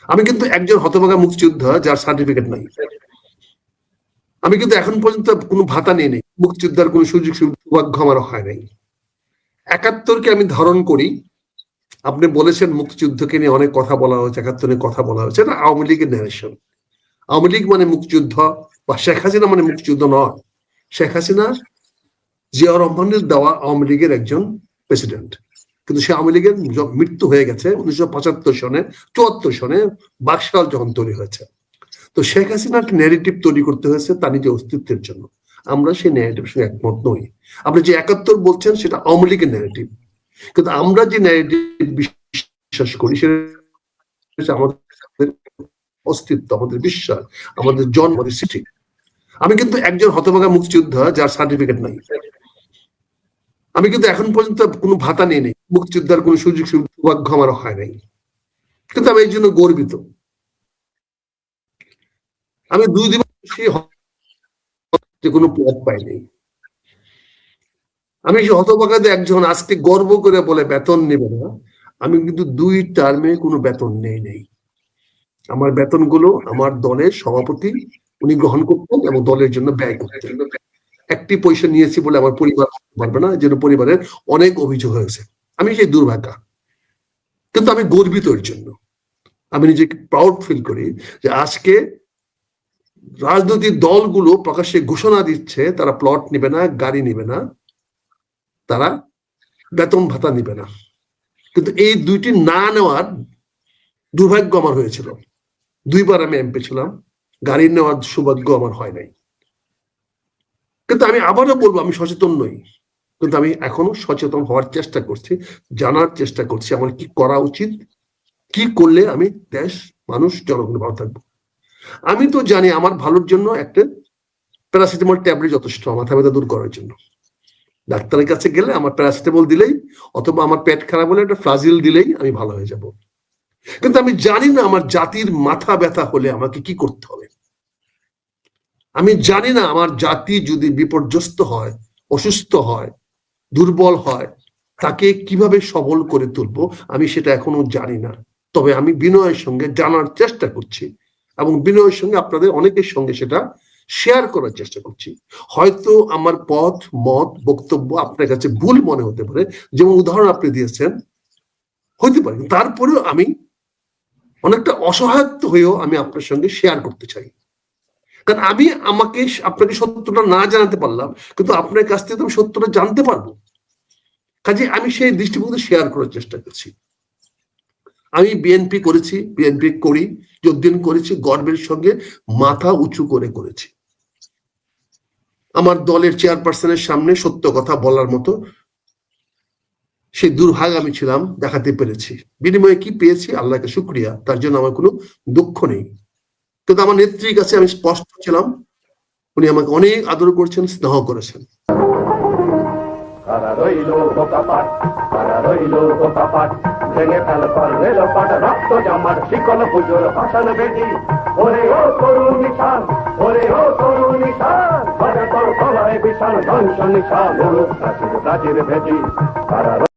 আমি কিন্তু একজন হতভাগা মুক্তিযোদ্ধা যার সার্টিফিকেট নাই। আমি কিন্তু এখন পর্যন্ত কোনো ভাতা নিয়ে নেই, মুক্তিযোদ্ধার কোনো সুযোগ সৌভাগ্য আমার হয় নাই। ৭১কে আমি ধারণ করি। আপনি বলেছেন মুক্তিযুদ্ধকে নিয়ে অনেক কথা বলা হয়েছে, ৭১ নিয়ে কথা বলা হয়েছে, এটা আওয়ামী লীগের ন্যারেশন। আওয়ামী লীগ মানে মুক্তিযুদ্ধ বা শেখ হাসিনা মানে মুক্তিযুদ্ধ নয়। শেখ হাসিনা জিয়াউর রহমানের দেওয়া আওয়ামী লীগের একজন প্রেসিডেন্ট, কিন্তু সে আওয়ামী লীগের মৃত্যু হয়ে গেছে ১৯৭৫ সনে, ৭৪ সনে বাকশাল যখন তৈরি হয়েছে। তো শেখ হাসিনার ন্যারেটিভ তৈরি করতে হয়েছে তার নিজের অস্তিত্বের জন্য। আমরা সেই ন্যারেটিভ সঙ্গে একমত নই। আপনি যে ৭১ বলছেন সেটা আওয়ামী লীগের ন্যারেটিভ, কিন্তু আমরা যে ন্যারেটিভ বিশ্বাস করি সেটা আমাদের অস্তিত্ব, আমাদের বিশ্বাস, আমাদের জন্ম, আমাদের সৃষ্টি। আমি কিন্তু একজন হতভাগা মুক্তিযোদ্ধা যার সার্টিফিকেট নাই। আমি কিন্তু এখন পর্যন্ত কোনো ভাতা নিয়ে নেই, মুক্তিযোদ্ধার কোনো সুযোগ সৌভাগ্য আমার হয় নাই, কিন্তু আমি এই জন্য গর্বিত। আমি ২ দিবসে কোনো পদ পাইনি। আমি হতভাগাতে একজন আজকে গর্ব করে বলে বেতন নেবে না, আমি কিন্তু ২ টার্মে কোনো বেতন নেই। আমার বেতনগুলো আমার দলের সভাপতি উনি গ্রহণ করতেন এবং দলের জন্য ব্যয় করতেন। একটি পয়সা নিয়েছি বলে আমার পরিবার পারবে না, যেন পরিবারের অনেক অভিযোগ হয়েছে। আমি সেই দুর্ভাগা, কিন্তু আমি গর্বিত এর জন্য। আমি নিজেকে প্রাউড ফিল করি যে আজকে রাজনৈতিক দলগুলো প্রকাশ্যে ঘোষণা দিচ্ছে তারা প্লট নিবে না, গাড়ি নিবে না, তারা বেতন ভাতা নিবে না, কিন্তু এই দুইটি না নেওয়ার দুর্ভাগ্য আমার হয়েছিল। ২ বার আমি এমপি ছিলাম, গাড়ি নেওয়ার সৌভাগ্য আমার হয় নাই। কিন্তু আমি আবারও বলবো আমি সচেতন নই, কিন্তু আমি এখনো সচেতন হওয়ার চেষ্টা করছি, জানার চেষ্টা করছি আমার কি করা উচিত, কি করলে আমি দেশ, মানুষ, জনগণ ভালো থাকবো। আমি তো জানি আমার ভালোর জন্য একটা প্যারাসিটামল ট্যাবলেট যথেষ্ট মাথা ব্যথা দূর করার জন্য। ডাক্তারের কাছে গেলে আমার প্যারাসিটামল দিলেই অথবা আমার পেট খারাপ হলে একটা ফ্লাজিল দিলেই আমি ভালো হয়ে যাব। কিন্তু আমি জানি না আমার জাতির মাথা ব্যথা হলে আমাকে কি করতে হবে। আমি জানি না আমার জাতি যদি বিপর্যস্ত হয়, অসুস্থ হয়, দুর্বল হয়, তাকে কিভাবে সবল করে তুলবো আমি সেটা এখনো জানি না। তবে আমি বিনয়ের সঙ্গে জানার চেষ্টা করছি এবং বিনয়ের সঙ্গে আপনাদের অনেকের সঙ্গে সেটা শেয়ার করার চেষ্টা করছি। হয়তো আমার পথ, মত, বক্তব্য আপনার কাছে ভুল মনে হতে পারে, যেমন উদাহরণ আপনি দিয়েছেন, হইতে পারে, তারপরেও আমি অনেকটা অসহায়ত্ব হয়েও আমি আপনার সঙ্গে শেয়ার করতে চাই। কারণ আমি আপনাকে সত্যটা না জানাতে পারলাম, কিন্তু আপনার কাছ থেকে আমি সত্যটা জানতে পারবো। কাজে আমি সেই দৃষ্টিভঙ্গি শেয়ার করার চেষ্টা করছি। আমি বিএনপি করেছি, বিএনপি করি, যতদিন করেছি গর্বের সঙ্গে মাথা উঁচু করে করেছি। আমার দলের চেয়ারপারসনের সামনে সত্য কথা বলার মতো সেই দুর্ভাগ আমি ছিলাম, দেখাতে পেরেছি। বিনিময়ে কি পেয়েছি আল্লাহকে শুকরিয়া, তার জন্য আমার কোনো দুঃখ নেই। কিন্তু আমার নেত্রীর কাছে আমি স্পষ্ট ছিলাম, উনি আমাকে অনেক আদর করেছেন, স্নেহ করেছেন। কারা রইল বোকাপাট, কারা রইল বোকাপাট, ভেঙে ফেল রেল পাট, রক্ত জামার শিকল পুজোর ভাষণ বেদি। ওরে ও তরুণ নিশান, ওরে ও তরুণ নিশান, বাজে তোর গলায় বিশাল ধ্বংস নিশান, প্রাচীর প্রাচীর ভেদি। কারা